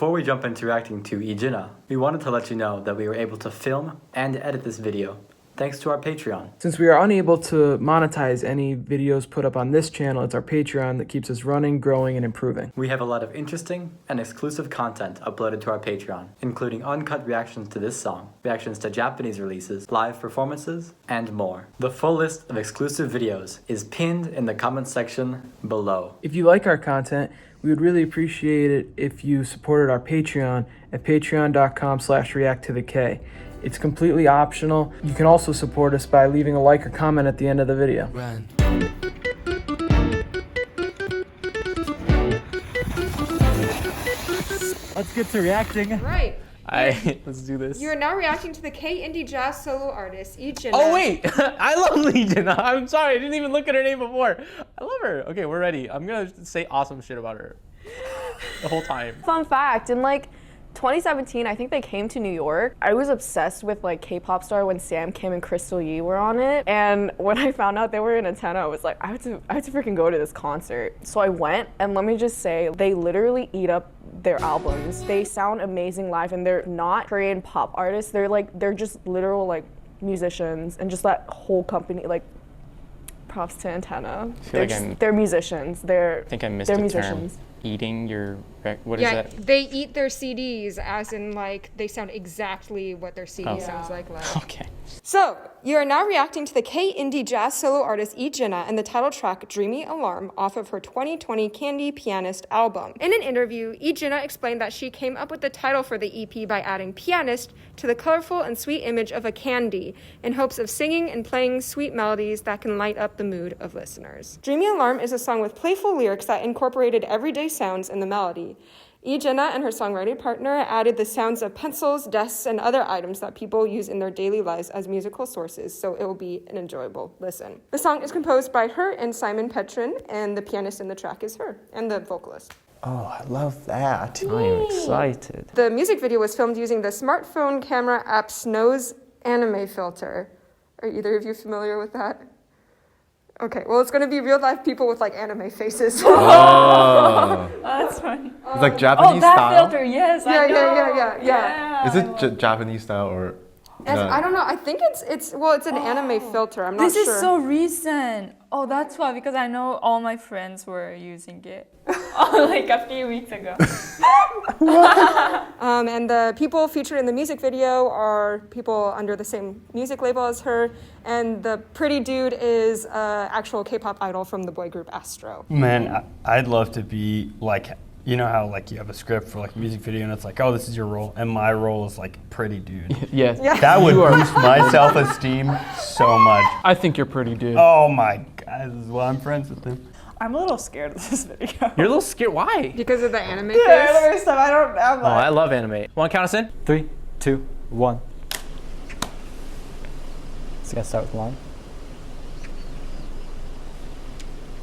Before we jump into reacting to Ijina, we wanted to let you know that we were able to film and edit this video thanks to our Patreon. Since we are unable to monetize any videos put up on this channel, it's our Patreon that keeps us running, growing, and improving. We have a lot of interesting and exclusive content uploaded to our Patreon, including uncut reactions to this song, reactions to Japanese releases, live performances, and more. The full list of exclusive videos is pinned in the comments section below. If you like our content, we would really appreciate it if you supported our Patreon at patreon.com/reacttothek. It's completely optional. You can also support us by leaving a like or comment at the end of the video. Run. Let's get to reacting. Right. Let's do this. You're now reacting to the K-indie jazz solo artist, Ijina. Oh wait, I love Legion. I'm sorry, I didn't even look at her name before. I love her. Okay, we're ready. I'm gonna say awesome shit about her the whole time. Fun fact, in like 2017, I think they came to New York. I was obsessed with like K-pop Star when Sam Kim and Crystal Yi were on it. And when I found out they were in Atenna, I was like, I have to freaking go to this concert. So I went, and let me just say, they literally eat up their albums. They sound amazing live, and they're not Korean pop artists. They're just literal like musicians, and just that whole company, like, props to Antenna. They're musicians. I think I missed they're a musicians. term. Eating your, what is Yeah, that? they eat their CDs, as in like they sound exactly what their CD sounds like live. Okay. So, you are now reacting to the K-indie jazz solo artist Ijina and the title track Dreamy Alarm off of her 2020 Candy Pianist album. In an interview, Ijina explained that she came up with the title for the EP by adding pianist to the colorful and sweet image of a candy in hopes of singing and playing sweet melodies that can light up the mood of listeners. Dreamy Alarm is a song with playful lyrics that incorporated everyday sounds in the melody. Ijina and her songwriting partner added the sounds of pencils, desks, and other items that people use in their daily lives as musical sources, so it will be an enjoyable listen. The song is composed by her and Simon Petrin, and the pianist in the track is her, and the vocalist. Oh, I love that. I am excited. The music video was filmed using the smartphone camera app Snow's anime filter. Are either of you familiar with that? Okay, well, it's going to be real life people with like anime faces. Oh. That's funny. It's like Japanese that style? filter, yes. Yeah, I know. yeah. Is it Japanese style or? I don't know. I think it's an anime filter. I'm not This sure. is so recent. Oh, that's why, because I know all my friends were using it like a few weeks ago. And the people featured in the music video are people under the same music label as her, and the pretty dude is an actual K-pop idol from the boy group Astro. Man, I'd love to be like, you know how like you have a script for like a music video and it's like, oh, this is your role, and my role is like pretty dude. Yes. Yeah. That would boost my self-esteem so much. I think you're pretty, dude. Oh my God, this is why I'm friends with him. I'm a little scared of this video. You're a little scared. Why? Because of the anime Yeah, face. other stuff. I don't have Oh, I love anime. Want to count us in? 3, 2, 1. So you gotta start with the line.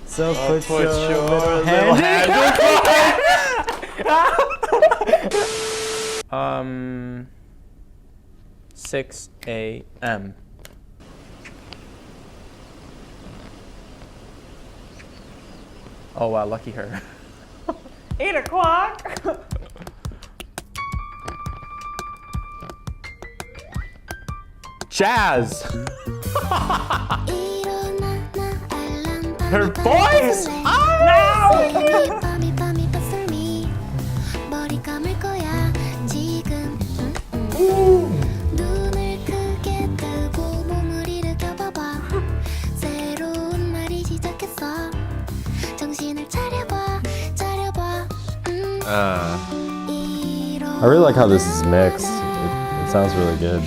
So put your little hand in. 6 a.m. Oh wow, lucky her. 8 o'clock. Jazz! Her voice! I really like how this is mixed. It sounds really good.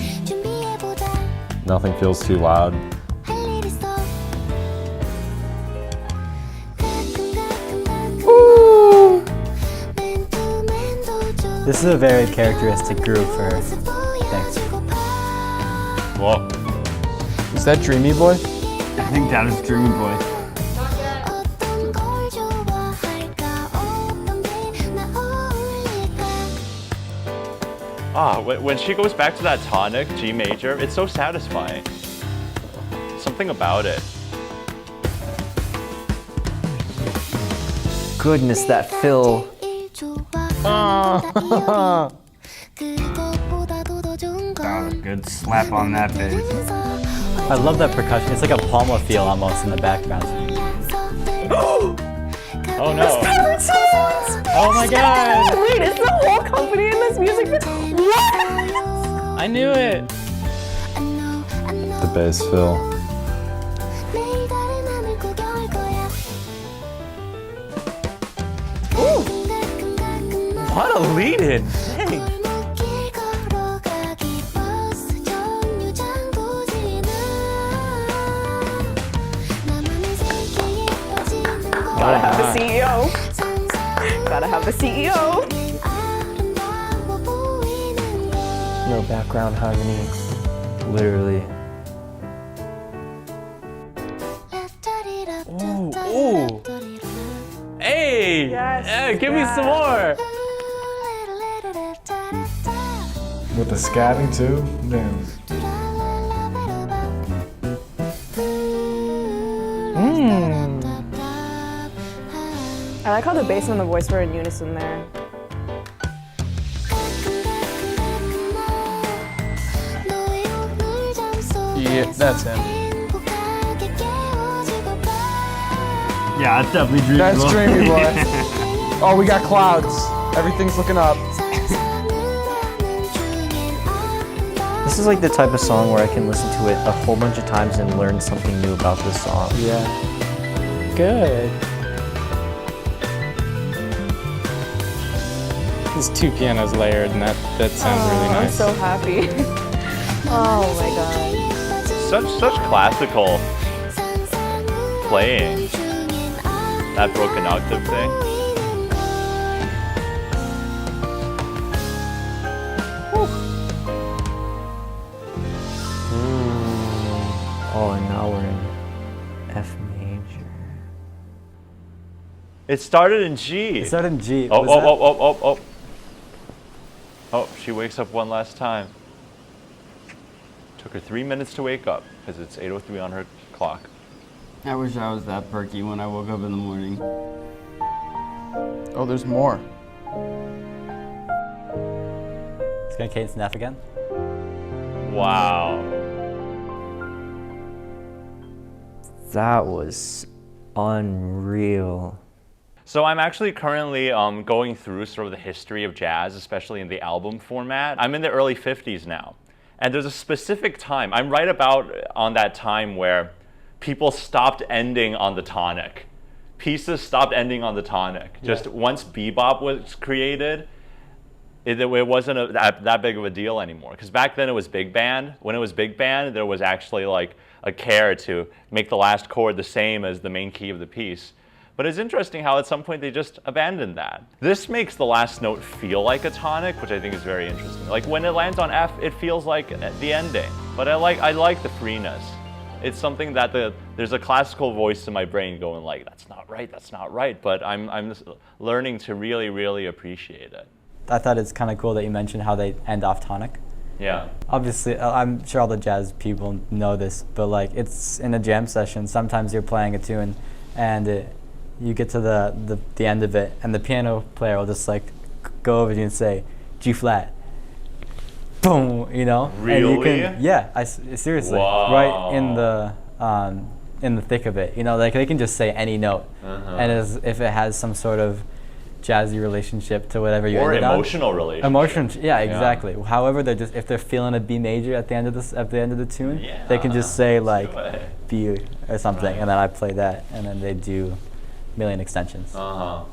Nothing feels too loud. This is a very characteristic groove for her. Thanks. Whoa. Is that Dreamy Boy? I think that is Dreamy Boy. When she goes back to that tonic, G major, it's so satisfying. Something about it. Goodness, that fill. That was a good slap on that bass. I love that percussion. It's like a Palma feel almost in the background. Oh no. Oh my god. Wait, is the whole company in this music video? What? I knew it. The bass fill. What a lead-in. Dang. Gotta have the CEO. Gotta have the CEO. No background harmony. Literally. Ooh. Hey. Yes, Yeah, give me some more. With the scatting too? Damn. I like how the bass and the voice were in unison there. Yeah, that's him. Yeah, it's definitely Dreamy That's Boy. Dreamy Boy. Oh, we got clouds. Everything's looking up. This is like the type of song where I can listen to it a whole bunch of times and learn something new about this song. Yeah. Good. There's two pianos layered, and that sounds really I'm nice. so happy. Oh my god. Such classical playing. That broken octave thing. Oh, and now we're in F major. It started in G. It started in G. Oh, Was oh, that- oh, oh, oh, oh. Oh, she wakes up one last time. Took her 3 minutes to wake up because it's 8:03 on her clock. I wish I was that perky when I woke up in the morning. Oh, there's more. It's gonna cadence in F again. Wow. That was unreal. So I'm actually currently going through sort of the history of jazz, especially in the album format. I'm in the early 50s now. And there's a specific time, I'm right about on that time where people stopped ending on the tonic. Pieces stopped ending on the tonic. Just once bebop was created, it wasn't that big of a deal anymore. Because back then it was big band. When it was big band, there was actually like a care to make the last chord the same as the main key of the piece. But it's interesting how at some point they just abandoned that. This makes the last note feel like a tonic, which I think is very interesting. Like when it lands on F, it feels like the ending. But I like the freeness. It's something that there's a classical voice in my brain going like, that's not right, that's not right. But I'm just learning to really, really appreciate it. I thought it's kind of cool that you mentioned how they end off tonic. Yeah. Obviously, I'm sure all the jazz people know this, but like it's in a jam session. Sometimes you're playing a tune, and you get to the end of it, and the piano player will just like go over to you and say G flat, boom, you know. Really? And you can, yeah, seriously, Wow. right in the thick of it. You know, like they can just say any note, and if it has some sort of jazzy relationship to whatever you Or ended on. emotional relationship. Emotion, yeah, exactly. However, if they're feeling a B major at the end of the tune, they can just say like B or something, and then I play that, and then they do million extensions.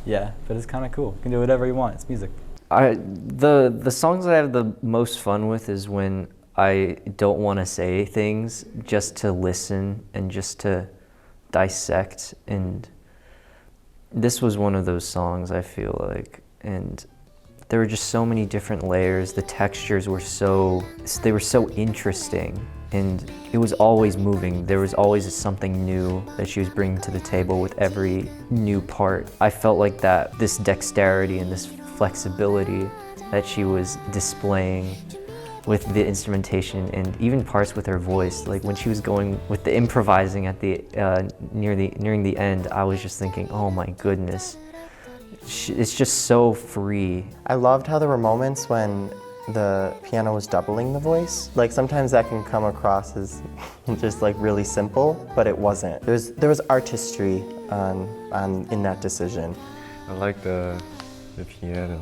Yeah, but it's kind of cool. You can do whatever you want. It's music. The songs I have the most fun with is when I don't want to say things, just to listen and just to dissect. And this was one of those songs, I feel like. And there were just so many different layers. The textures were so interesting. And it was always moving. There was always something new that she was bringing to the table with every new part. I felt like that this dexterity and this flexibility that she was displaying with the instrumentation and even parts with her voice, like when she was going with the improvising at the nearing the end, I was just thinking, oh my goodness, it's just so free. I loved how there were moments when the piano was doubling the voice. Like sometimes that can come across as just like really simple, but it wasn't. There was artistry in that decision. I like the piano.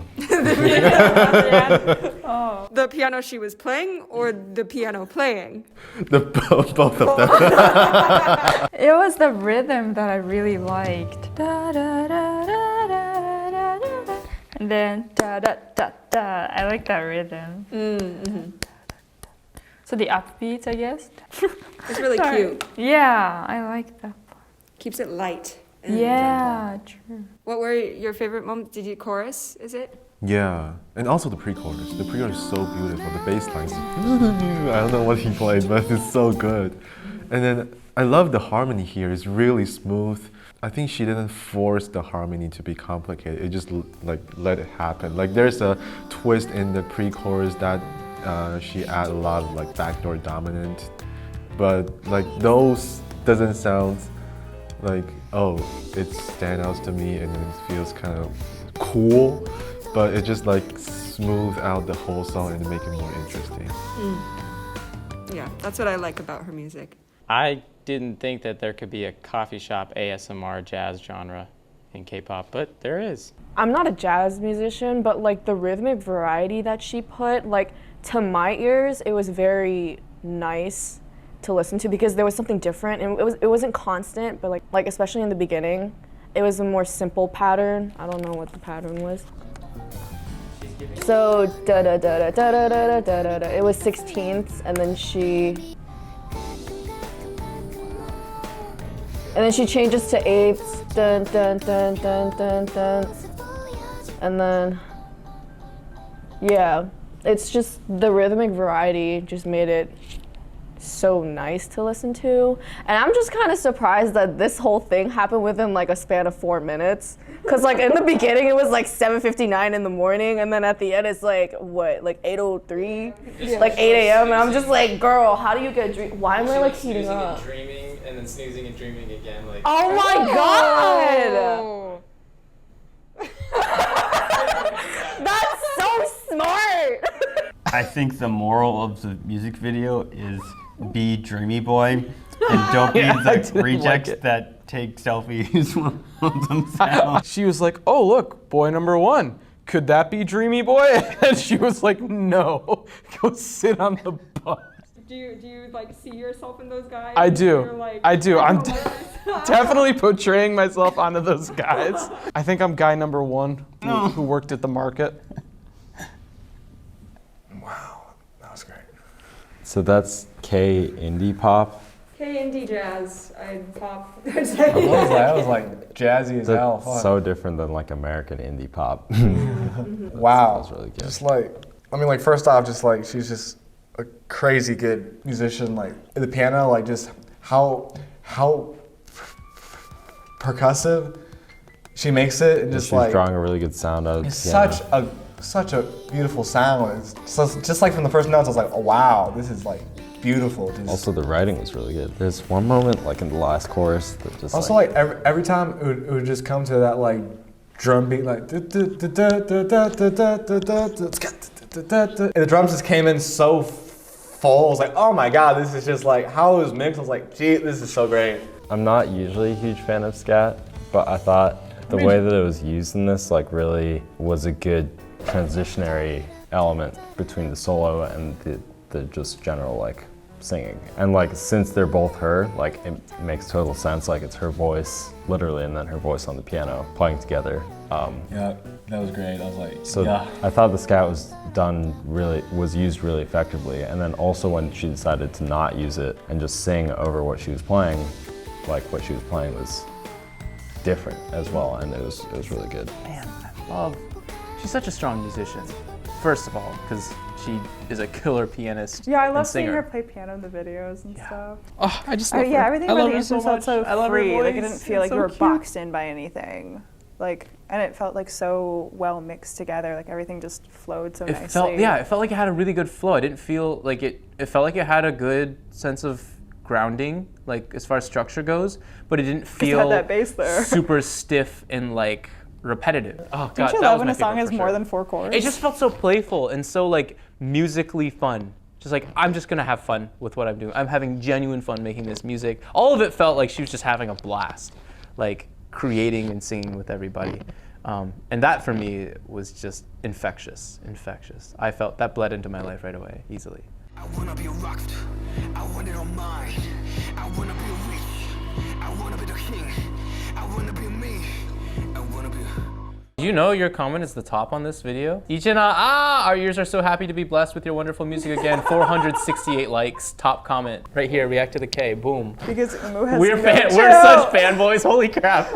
Oh. The piano she was playing or the piano playing? Both of them. It was the rhythm that I really liked. Da, da, da, da, da, da, da. And then da da da da. I like that rhythm. Mm-hmm. So the upbeats, I guess. It's really cute. Yeah, I like that. Keeps it light. Yeah, true. What were your favorite moments? Did you chorus? Is it? Yeah, and also the pre-chorus. The pre-chorus is so beautiful. The bass lines. I don't know what he played, but it's so good. And then I love the harmony here. It's really smooth. I think she didn't force the harmony to be complicated. It just like let it happen. Like there's a twist in the pre-chorus that she add a lot of like backdoor dominant, but like those doesn't sound like, oh, it stands out to me and it feels kind of cool, but it just like smooth out the whole song and make it more interesting. Yeah, that's what I like about her music. I didn't think that there could be a coffee shop ASMR jazz genre in K-pop, but there is. I'm not a jazz musician, but like the rhythmic variety that she put, like to my ears, it was very nice to listen to because there was something different, and it wasn't constant, but like especially in the beginning, it was a more simple pattern. I don't know what the pattern was. So da da da da da da da da da. It was 16ths, and then she changes to 8ths, dun dun dun dun dun dun, and then yeah, it's just the rhythmic variety just made it so nice to listen to. And I'm just kind of surprised that this whole thing happened within like a span of 4 minutes. Cause like in the beginning it was like 7:59 in the morning, and then at the end it's like what, like 8:03, like 8 a.m. And I'm just like, girl, how do you get dream? Why am I like heating up? And dreaming, and then snoozing and dreaming again. Like. Oh my god! That's so smart. I think the moral of the music video is be dreamy boy and don't be the rejects that take selfies of themselves. She was like, oh look, boy number 1. Could that be Dreamy Boy? And she was like, no, go sit on the bus. Do you like see yourself in those guys? I do. You're like, I do. I'm like definitely portraying myself onto those guys. I think I'm guy number 1 who worked at the market. Wow, that was great. So that's K indie pop. K indie jazz. I pop. I was like jazzy as hell. Fun. So different than like American indie pop. Wow. That was really good. Just like, I mean, like first off, just like she's just a crazy good musician. Like the piano, like just how percussive she makes it, and just she's like drawing a really good sound out of the it's piano. such a beautiful sound. It's just like from the first notes, I was like, oh wow, this is like beautiful. Also, the writing was really good. There's one moment, like in the last chorus, that just also like every time it would just come to that like drum beat, like and the drums just came in so full. I was like, oh my god, this is just like how it was mixed. I was like, gee, this is so great. I'm not usually a huge fan of scat, but I thought the way that it was used in this like really was a good transitionary element between the solo and the just general like singing. And like since they're both her, like it makes total sense. Like it's her voice literally and then her voice on the piano playing together. Yeah, that was great. I was like, so yeah. I thought the scat was used really effectively. And then also when she decided to not use it and just sing over what she was playing, like what she was playing was different as well, and it was really good. Man, I love. She's such a strong musician. First of all, because she is a killer pianist. Yeah, I love and seeing singer. her play piano in the videos and stuff. Oh, I just love her. Yeah, everything I about love the her so instruments felt much. so I love her free. Like it voice. didn't feel like It's you so were cute. boxed in by anything. Like, and it felt like so well mixed together. Like everything just flowed so nicely. It felt like it had a really good flow. I didn't feel like it felt like it had a good sense of grounding, like as far as structure goes, but it didn't feel had that bass there. super stiff and like repetitive. Oh god, Don't you that love was when my a song favorite has for more sure. than 4 chords? It just felt so playful and so like musically fun. Just like, I'm just gonna have fun with what I'm doing. I'm having genuine fun making this music. All of it felt like she was just having a blast, like creating and singing with everybody. And that for me was just infectious. I felt that bled into my life right away, easily. I wanna be rocked, I want it on mine. I wanna be rich, I wanna be the king. I wanna be me, I wanna be... Do you know your comment is the top on this video? Ijina, our ears are so happy to be blessed with your wonderful music again. 468 likes, top comment. Right here, react to the K, boom. Because Umu has We're no such fanboys, holy crap.